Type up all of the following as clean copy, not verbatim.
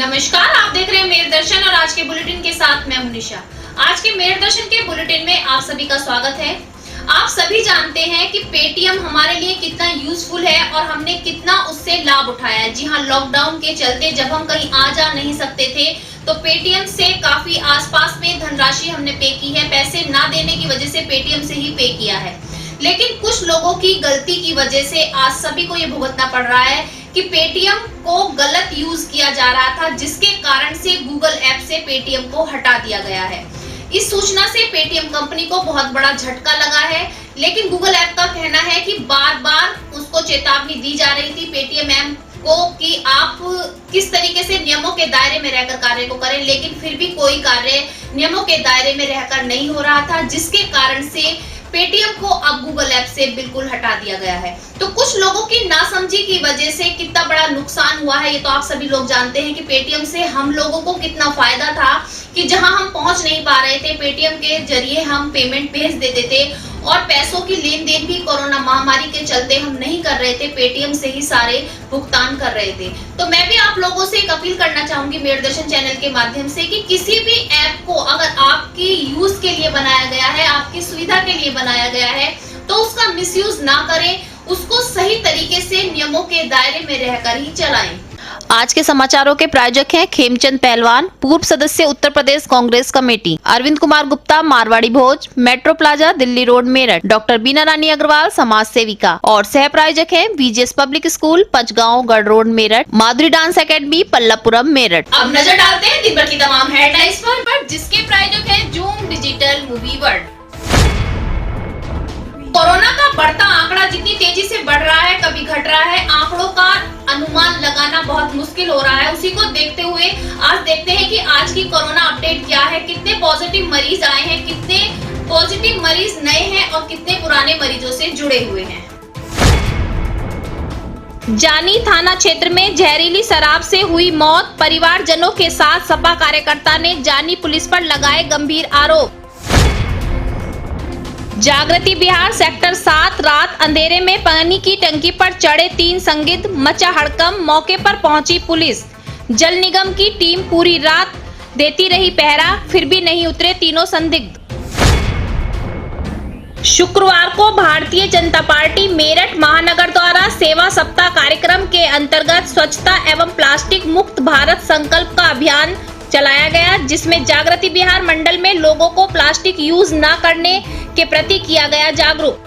नमस्कार, आप देख रहे हैं मेरे दर्शन और आज के बुलेटिन के साथ मैं मुनिशा। आज के मेरे दर्शन के बुलेटिन में आप सभी का स्वागत है। आप सभी जानते हैं कि पेटीएम हमारे लिए कितना यूजफुल है और हमने कितना उससे लाभ उठाया है। जी हाँ, लॉकडाउन के चलते जब हम कहीं आ जा नहीं सकते थे तो पेटीएम से काफी आसपास में धनराशि हमने पे की है। पैसे ना देने की वजह से पेटीएम से ही पे किया है, लेकिन कुछ लोगों की गलती की वजह से आज सभी को ये भुगतना पड़ रहा है कि पेटीएम को गलत यूज किया जा रहा था, जिसके कारण से गूगल ऐप से पेटीएम को हटा दिया गया है। इस सूचना से पेटीएम कंपनी को बहुत बड़ा झटका लगा है, लेकिन गूगल ऐप का कहना है कि बार-बार उसको चेतावनी दी जा रही थी पेटीएम ऐप को कि आप किस तरीके से नियमों के दायरे में रहकर कार्य को करें, लेकिन फिर भी कोई कार्य नियमों के दायरे में रहकर नहीं हो रहा था, जिसके कारण से पेटीएम को अब गूगल ऐप से बिल्कुल हटा दिया गया है। तो कुछ लोगों की नासमझी की वजह से कितना बड़ा नुकसान हुआ है ये तो आप सभी लोग जानते हैं कि पेटीएम से हम लोगों को कितना फायदा था कि जहां हम पहुंच नहीं पा रहे थे, पेटीएम के जरिए हम पेमेंट भेज देते थे और पैसों की लेन देन भी कोरोना महामारी के चलते हम नहीं कर रहे थे, पेटीएम से ही सारे भुगतान कर रहे थे। तो मैं भी आप लोगों से एक अपील करना चाहूंगी मेरे दर्शन चैनल के माध्यम से कि किसी भी ऐप को अगर आपकी यूज के लिए बनाया गया है, आपकी सुविधा के लिए बनाया गया है, तो उसका मिसयूज ना करें, उसको सही तरीके से नियमों के दायरे में रहकर ही चलाएं। आज के समाचारों के प्रायोजक हैं खेमचंद पहलवान, पूर्व सदस्य Uttar Pradesh Congress committee, Arvind Kumar Gupta, Marwari Bhoj, metro plaza, Delhi road, Meerut, doctor Beena Rani Agarwal, समाज सेविका, और सह प्रायोजक हैं बीजेएस पब्लिक स्कूल, पंचगांव, गढ़ रोड, मेरठ, माधुरी डांस एकेडमी, पल्लवपुरम, मेरठ। अब नजर डालते हैं दिन भर की तमाम हेडलाइंस पर, जिसके प्रायोजक है zoom digital movie world. Corona का बढ़ता आंकड़ा जितनी तेजी से बढ़ रहा है, कभी घट रहा है, आंकड़ों का अनुमान लगाना बहुत मुश्किल हो रहा है। उसी को देखते हुए आज देखते हैं कि आज की कोरोना अपडेट क्या है, कितने पॉजिटिव मरीज आए हैं, कितने पॉजिटिव मरीज नए हैं और कितने पुराने मरीजों से जुड़े हुए हैं। जानी थाना क्षेत्र में जहरीली शराब से हुई मौत, परिवारजनों के साथ सपा कार्यकर्ता ने जानी पुलिस पर लगाए गंभीर आरोप। जागृति बिहार सेक्टर 7 रात अंधेरे में पानी की टंकी पर चढ़े 3 संदिग्ध, मचा हड़कंप, मौके पर पहुंची पुलिस। जल निगम की टीम पूरी रात देती रही पहरा, फिर भी नहीं उतरे तीनों संदिग्ध। शुक्रवार को भारतीय जनता पार्टी मेरठ महानगर द्वारा सेवा सप्ताह कार्यक्रम के अंतर्गत स्वच्छता एवं प्लास्टिक मुक्त भारत संकल्प का अभियान चलाया गया, जिसमें जागृति बिहार मंडल में लोगों को प्लास्टिक यूज न करने के प्रति किया गया जागरूक।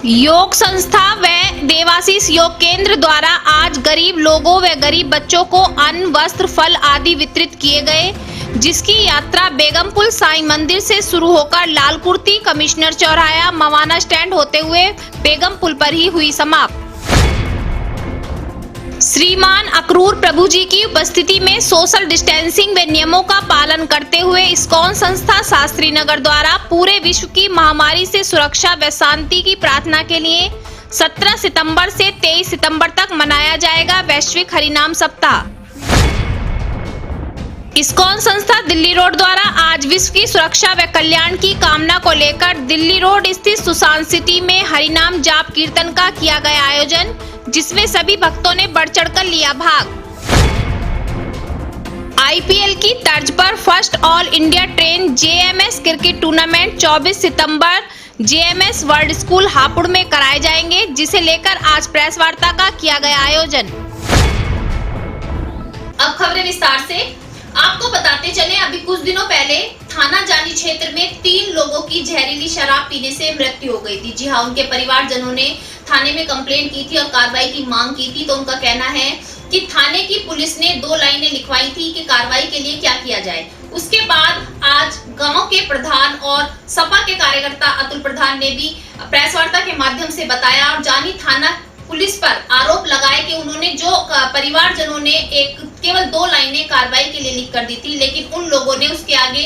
योग संस्था व देवाशीष योग केंद्र द्वारा आज गरीब लोगों व गरीब बच्चों को अन्न, वस्त्र, फल आदि वितरित किए गए, जिसकी यात्रा बेगमपुल साईं मंदिर से शुरू होकर लालकुर्ती, कमिश्नर चौराहा, मवाना स्टैंड होते हुए बेगमपुल पर ही हुई समाप्त। श्रीमान अक्रूर प्रभु जी की उपस्थिति में सोशल डिस्टेंसिंग व नियमों का पालन करते हुए इस्कॉन संस्था शास्त्री नगर द्वारा पूरे विश्व की महामारी से सुरक्षा व शांति की प्रार्थना के लिए 17 सितंबर से 23 सितंबर तक मनाया जाएगा वैश्विक हरिनाम सप्ताह। इस्कॉन संस्था दिल्ली रोड द्वारा आज विश्व की सुरक्षा व कल्याण की कामना को लेकर दिल्ली रोड स्थित सुशांत सिटी में हरिनाम जाप कीर्तन का किया गया आयोजन, जिसमें सभी भक्तों ने बढ़ चढ़कर लिया भाग। आईपीएल की तर्ज पर first all India train JMS cricket tournament 24 सितंबर जेएमएस वर्ल्ड स्कूल हापुड़ में कराए जाएंगे, जिसे लेकर आज प्रेस वार्ता का किया गया आयोजन। अब खबरें विस्तार से आपको बताते चले। अभी कुछ दिनों पहले थाना जानी क्षेत्र में 3 लोगों की जहरीली शराब पीने से मृत्यु हो गई थी। जी हाँ, उनके परिवारजनों ने थाने में कंप्लेंट की थी और कार्रवाई की मांग की थी। तो उनका कहना है कि थाने की पुलिस ने 2 लाइनें लिखवाई थी कि कार्रवाई के लिए क्या किया जाए। उसके बाद आज गांव के प्रधान और सपा के कार्यकर्ता अतुल प्रधान ने भी प्रेस वार्ता के माध्यम से बताया और जानी थाना पुलिस पर आरोप लगाए कि उन्होंने जो परिवारजनों ने केवल 2 लाइनें कार्रवाई के लिए लिख कर दी थी, लेकिन उन लोगों ने उसके आगे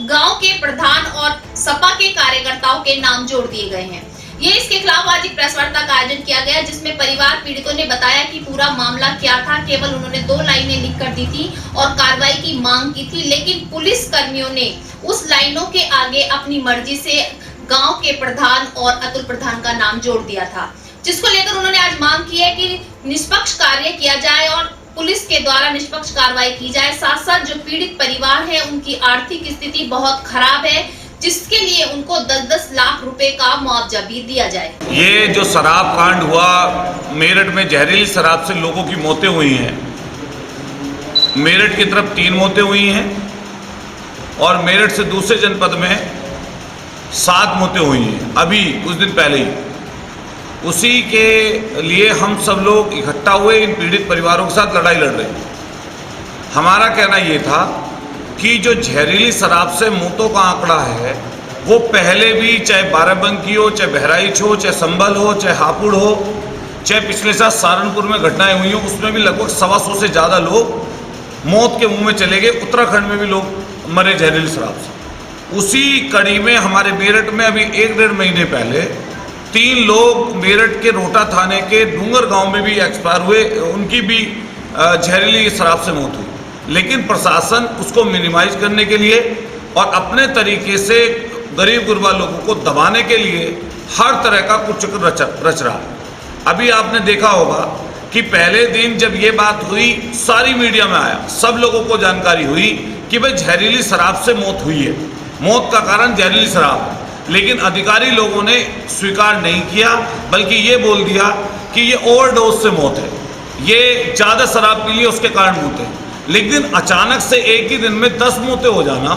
गांव के प्रधान और सपा के कार्यकर्ताओं के नाम जोड़ दिए गए हैं। ये इसके खिलाफ आज एक प्रेस वार्ता का आयोजन किया गया, जिसमें परिवार पीड़ितों ने बताया कि पूरा मामला क्या था। केवल उन्होंने 2 लाइनें लिख कर दी थी और कार्रवाई की मांग की थी, लेकिन पुलिस कर्मियों ने उस लाइनों के आगे अपनी मर्जी से गांव के प्रधान और अतुल प्रधान का नाम जोड़ दिया था, जिसको लेकर उन्होंने आज मांग की है कि निष्पक्ष कार्य किया जाए और पुलिस के द्वारा निष्पक्ष कार्रवाई की जाए। साथ साथ जो पीड़ित परिवार है उनकी आर्थिक स्थिति बहुत खराब है, जिसके लिए उनको 10-10 लाख रुपए का मुआवजा भी दिया जाए। ये जो शराब कांड हुआ, मेरठ में जहरीली शराब से लोगों की मौतें हुई हैं। मेरठ की तरफ 3 मौतें हुई हैं और मेरठ से दूसरे जनपद में 7 मौतें हुई हैं अभी कुछ दिन पहले ही। उसी के लिए हम सब लोग इकट्ठा हुए इन पीड़ित परिवारों के साथ लड़ाई लड़ रहे हैं। हमारा कहना ये था कि जो जहरीली शराब से मौतों का आंकड़ा है वो पहले भी, चाहे बाराबंकी हो, चाहे बहराइच हो, चाहे संभल हो, चाहे हापुड़ हो, चाहे पिछले साल सहारनपुर में घटनाएं हुई हो, उसमें भी लगभग 125 से ज़्यादा लोग मौत के मुंह में चले गए। उत्तराखंड में भी लोग मरे जहरीली शराब से। उसी कड़ी में हमारे मेरठ में अभी 1-1.5 महीने पहले 3 लोग मेरठ के रोहटा थाने के डूंगर गांव में भी एक्सपायर हुए, उनकी भी जहरीली शराब से मौत हुई। लेकिन प्रशासन उसको मिनिमाइज करने के लिए और अपने तरीके से गरीब गुरबा लोगों को दबाने के लिए हर तरह का कुचक्र रच रहा है। अभी आपने देखा होगा कि पहले दिन जब ये बात हुई, सारी मीडिया में आया, सब लोगों को जानकारी हुई कि भाई जहरीली शराब से मौत हुई है, मौत का कारण जहरीली शराब है। लेकिन अधिकारी लोगों ने स्वीकार नहीं किया, बल्कि ये बोल दिया कि ये ओवरडोज से मौत है, ये ज़्यादा शराब पी ली उसके कारण मौत है। लेकिन अचानक से एक ही दिन में 10 मौतें हो जाना,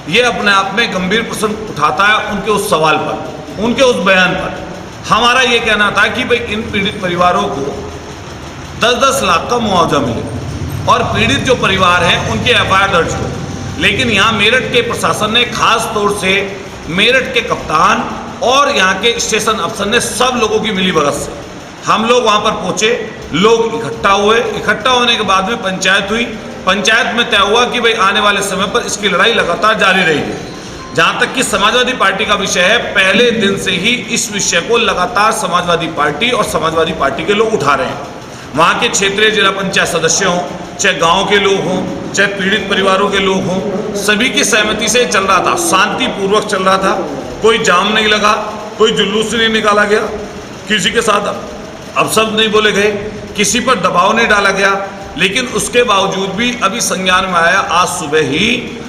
ये अपने आप में गंभीर प्रश्न उठाता है उनके उस सवाल पर, उनके उस बयान पर। हमारा ये कहना था कि भाई इन पीड़ित परिवारों को 10-10 लाख का मुआवजा मिले और पीड़ित जो परिवार हैं उनकी एफआईआर दर्ज हो। लेकिन यहाँ मेरठ के प्रशासन ने, खास तौर से मेरठ के कप्तान और यहाँ के स्टेशन अफसर ने, सब लोगों की मिलीभगत से हम लोग वहाँ पर पहुँचे, लोग इकट्ठा हुए। इकट्ठा होने के बाद में पंचायत हुई। पंचायत में तय हुआ कि भाई आने वाले समय पर इसकी लड़ाई लगातार जारी रहेगी। जहाँ तक कि समाजवादी पार्टी का विषय है, पहले दिन से ही इस विषय को लगातार समाजवादी पार्टी और समाजवादी पार्टी के लोग उठा रहे हैं। वहाँ के क्षेत्रीय जिला पंचायत सदस्य हों, चाहे गांव के लोग हों, चाहे पीड़ित परिवारों के लोग हों, सभी की सहमति से चल रहा था, शांतिपूर्वक चल रहा था। कोई जाम नहीं लगा, कोई जुलूस नहीं निकाला गया, किसी के साथ अपशब्द नहीं बोले गए, किसी पर दबाव नहीं डाला गया। लेकिन उसके बावजूद भी अभी संज्ञान में आया, आज सुबह ही,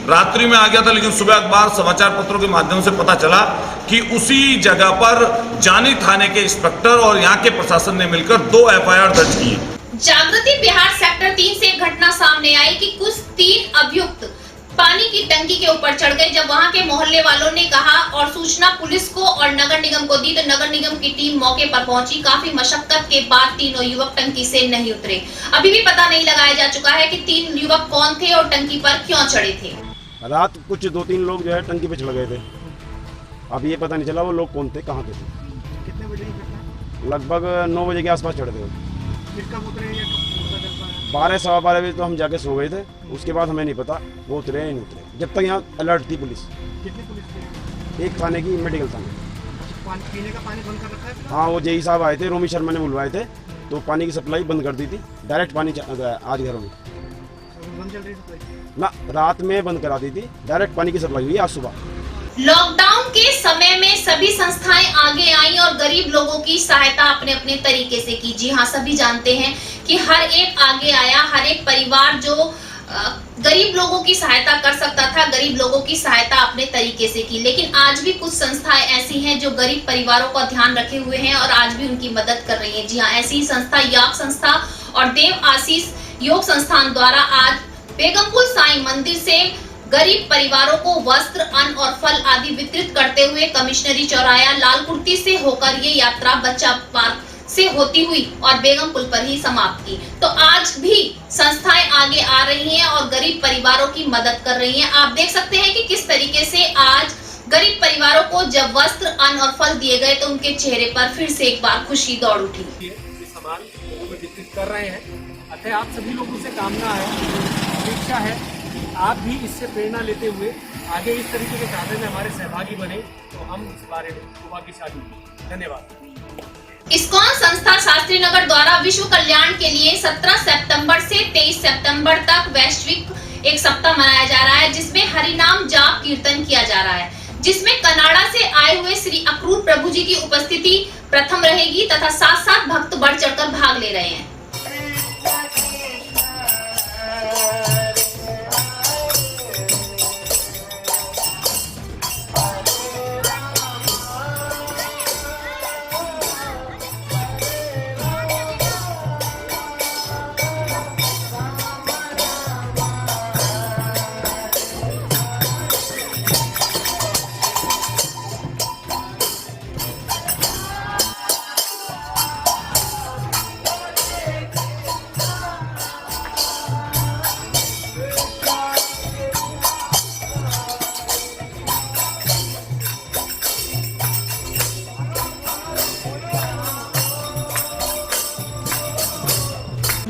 रात्रि में आ गया था, लेकिन सुबह अखबार समाचार पत्रों के माध्यम से पता चला कि उसी जगह पर जानी थाने के इंस्पेक्टर और यहाँ के प्रशासन ने मिलकर 2 एफआईआर दर्ज की। जागृति बिहार सेक्टर 3 से एक घटना सामने आई कि कुछ 3 अभियुक्त पानी की टंकी के ऊपर चढ़ गए। जब वहां के मोहल्ले वालों ने कहा और सूचना पुलिस को और नगर निगम को दी, तो नगर निगम की टीम मौके पर पहुंची। काफी मशक्कत के बाद तीनों युवक टंकी से नहीं उतरे। अभी भी पता नहीं लगाया जा चुका है कि 3 युवक कौन थे और टंकी पर क्यों चढ़े थे। रात कुछ 2-3 लोग जो है टंकी पे चढ़ गए थे। अब ये पता नहीं चला वो लोग कौन थे, कहाँ थे। कितने बजे की घटना? लगभग 9 बजे के आसपास चढ़ गए। फिर कब उतरे या कब 12 सवा 12 बजे तो हम जाके सो गए थे। उसके बाद हमें नहीं पता वो उतरे या नहीं उतरे। जब तक यहाँ अलर्ट थी पुलिस, कितनी पुलिस थी? एक थाने की, मेडिकल थाने। पानी पीने का पानी बंद कर रखा है? हाँ, वो जेई साहब आए थे, रोमी शर्मा ने बुलवाए थे, तो पानी की सप्लाई बंद कर दी थी। डायरेक्ट पानी आज घरों में बंद चल रही सप्लाई ना, रात में बंद करा दी थी। डायरेक्ट पानी की सप्लाई हुई आज सुबह। लॉकडाउन के समय में सभी संस्थाएं आगे आई और गरीब लोगों की सहायता अपने अपने तरीके से की। जी हाँ, सभी जानते हैं कि हर एक आगे आया, हर एक परिवार जो गरीब लोगों की सहायता कर सकता था, गरीब लोगों की सहायता अपने तरीके से की। लेकिन आज भी कुछ संस्थाएं ऐसी हैं जो गरीब परिवारों का ध्यान रखे हुए हैं और आज भी उनकी मदद कर रही हैं। जी हाँ, ऐसी ही संस्था याग संस्था और देव आशीष योग संस्थान द्वारा आज बेगमपुर साईं मंदिर से गरीब परिवारों को वस्त्र, अन्न और फल आदि वितरित करते हुए कमिश्नरी चौराया लालकुर्ती से होकर ये यात्रा बच्चा पार्क से होती हुई और बेगम पुल पर ही समाप्त की। तो आज भी संस्थाएं आगे आ रही हैं और गरीब परिवारों की मदद कर रही हैं। आप देख सकते हैं कि किस तरीके से आज गरीब परिवारों को जब वस्त्र, अन्न और फल दिए गए तो उनके चेहरे पर फिर से एक बार खुशी दौड़ उठी। ये सामान लोगों को वितरित कर रहे हैं। अतः आप सभी लोगों से कामना है, अपेक्षा है कि आप भी इससे प्रेरणा लेते हुए आगे इस तरीके के कार्य में हमारे सहभागी बने, तो हम इस बारे में भाग्यशाली हैं। धन्यवाद। इस्कॉन संस्था शास्त्री नगर द्वारा विश्व कल्याण के लिए 17 सितंबर से 23 सितंबर तक वैश्विक एक सप्ताह मनाया जा रहा है, जिसमें हरिनाम जाप कीर्तन किया जा रहा है, जिसमें कनाडा से आए हुए श्री अक्रूर प्रभु जी की उपस्थिति प्रथम रहेगी तथा साथ साथ भक्त बढ़ चढ़कर भाग ले रहे हैं।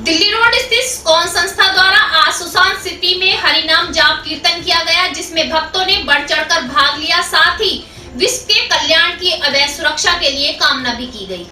दिल्ली रोड स्थित कौन संस्था द्वारा आज सुशांत सिटी में हरिनाम जाप कीर्तन किया गया, जिसमें भक्तों ने बढ़ चढ़कर भाग लिया। साथ ही विश्व के कल्याण की अवैध सुरक्षा के लिए कामना भी की गई।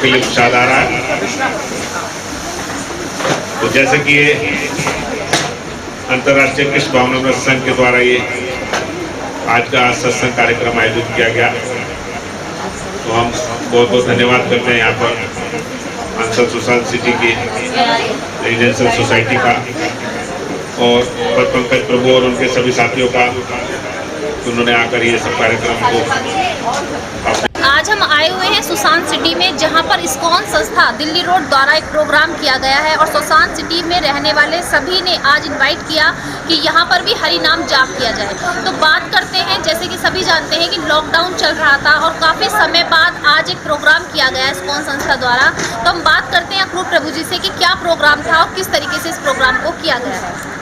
प्रसाद आ रहा है। तो जैसे कि ये अंतर्राष्ट्रीय कृष्ण भावनामृत संघ के द्वारा ये आज का सत्संग कार्यक्रम आयोजित किया गया, तो हम बहुत बहुत धन्यवाद करते हैं यहाँ पर अंसर सुशांत सिटी की रेजिडेंशियल सोसाइटी का और पंकज प्रभु और उनके सभी साथियों का, उन्होंने आकर ये सब कार्यक्रम को। आज हम आए हुए हैं सुशांत सिटी में, जहां पर इस्कॉन संस्था दिल्ली रोड द्वारा एक प्रोग्राम किया गया है और सुशांत सिटी में रहने वाले सभी ने आज इनवाइट किया कि यहां पर भी हरि नाम जाप किया जाए। तो बात करते हैं, जैसे कि सभी जानते हैं कि लॉकडाउन चल रहा था और काफ़ी समय बाद आज एक प्रोग्राम किया गया इस्कॉन संस्था द्वारा। तो हम बात करते हैं अक्रूर प्रभु जी से कि क्या प्रोग्राम था और किस तरीके से इस प्रोग्राम को किया गया है।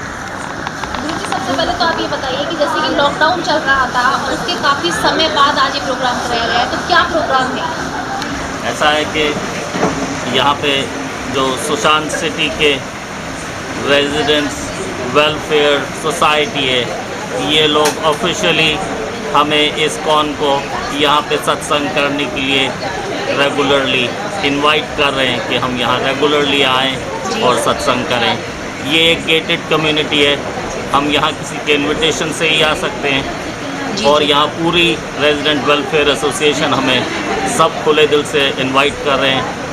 गुरु जी, सबसे पहले तो आप ये बताइए कि जैसे कि लॉकडाउन चल रहा था और उसके काफ़ी समय बाद आज ये प्रोग्राम कराया गया है, तो क्या प्रोग्राम है? ऐसा है कि यहाँ पे जो सुशांत सिटी के रेजिडेंट्स वेलफेयर सोसाइटी है, ये लोग ऑफिशियली हमें इस्कॉन को यहाँ पे सत्संग करने के लिए रेगुलरली इनवाइट कर रहे हैं कि हम यहाँ रेगुलरली आएँ और सत्संग करें। ये एक गेटेड कम्युनिटी है, हम यहाँ किसी के इनविटेशन से ही आ सकते हैं और यहाँ पूरी रेजिडेंट वेलफेयर एसोसिएशन हमें सब खुले दिल से इनवाइट कर रहे हैं।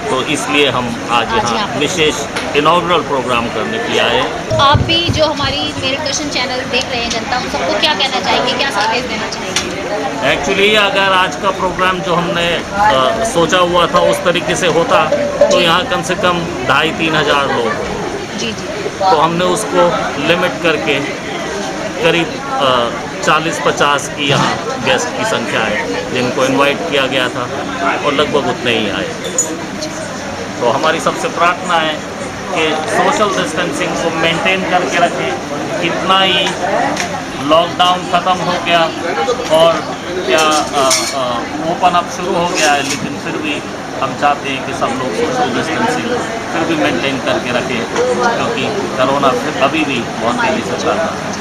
तो इसलिए हम आज यहाँ विशेष इनॉग्रल प्रोग्राम करने के लिए आए। आप भी जो हमारी मेरठ दर्शन चैनल देख रहे हैं जनता, उन सबको क्या कहना चाहेंगे, क्या संदेश देना चाहेंगे? एक्चुअली अगर आज का प्रोग्राम जो हमने सोचा हुआ था उस तरीके से होता तो यहाँ कम से कम 2,500-3 हज़ार लोग, जी जी, तो हमने उसको लिमिट करके करीब 40-50 की यहाँ गेस्ट की संख्या है जिनको इनवाइट किया गया था और लगभग उतने ही आए। तो हमारी सबसे प्रार्थना है कि सोशल डिस्टेंसिंग को मेंटेन करके रखें। कितना ही लॉकडाउन ख़त्म हो गया और क्या ओपन अप शुरू हो गया है, लेकिन फिर भी हम चाहते हैं कि सब लोग सोशल डिस्टेंसिंग फिर भी मेंटेन करके रखें, क्योंकि कोरोना फिर अभी भी बहुत तेज़ी से चल रहा है।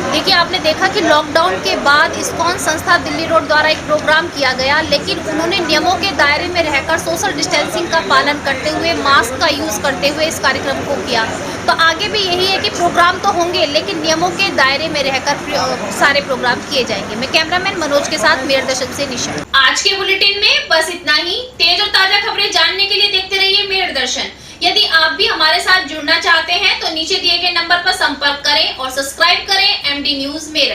देखिए, आपने देखा कि लॉकडाउन के बाद इस्कॉन संस्था दिल्ली रोड द्वारा एक प्रोग्राम किया गया, लेकिन उन्होंने नियमों के दायरे में रहकर सोशल डिस्टेंसिंग का पालन करते हुए, मास्क का यूज़ करते हुए इस कार्यक्रम को किया। तो आगे भी यही है कि प्रोग्राम तो होंगे लेकिन नियमों के दायरे में रहकर सारे प्रोग्राम किए जाएंगे। मैं कैमरामैन मनोज के साथ मेरठ दर्शन से निशा। आज के बुलेटिन में बस इतना ही। तेज और ताजा खबरें जानने के लिए देखते रहिए मेरठ दर्शन। यदि आप भी हमारे साथ जुड़ना चाहते हैं तो नीचे दिए गए नंबर पर संपर्क करें और सब्सक्राइब करें MD न्यूज़ मेरठ।